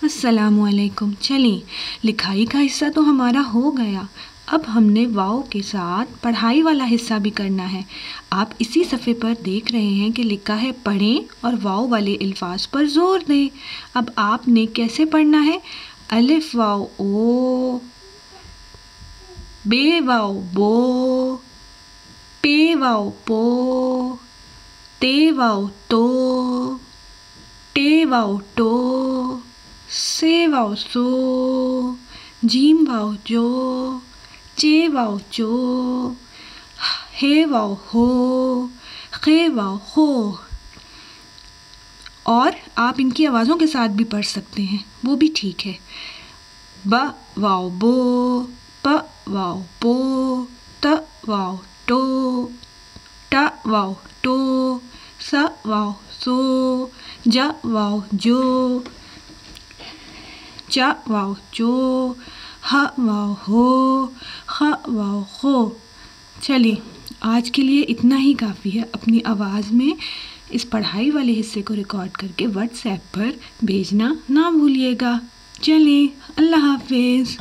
अस्सलामुअलैकुम। चलिए, लिखाई का हिस्सा तो हमारा हो गया। अब हमने वाव के साथ पढ़ाई वाला हिस्सा भी करना है। आप इसी सफ़े पर देख रहे हैं कि लिखा है पढ़ें और वाव वाले अल्फाज पर ज़ोर दें। अब आपने कैसे पढ़ना है? अलिफ वाव ओ, बे वाव बो, पे वाव पो, ते वाव तो, टे वाव टो, से वाव सो, जीम वाव जो, चे वाव चो, हे वाव हो, खे वाव हो। और आप इनकी आवाज़ों के साथ भी पढ़ सकते हैं, वो भी ठीक है। ब वाव बो, प वाव पो, त वाव टो, ट वाव टो, स वाव सो, ज वाव जो, च वाव चो, ह वाव हो, ख वाव हो। चलिए, आज के लिए इतना ही काफ़ी है। अपनी आवाज़ में इस पढ़ाई वाले हिस्से को रिकॉर्ड करके व्हाट्सएप पर भेजना ना भूलिएगा। चलिए, अल्लाह हाफिज़।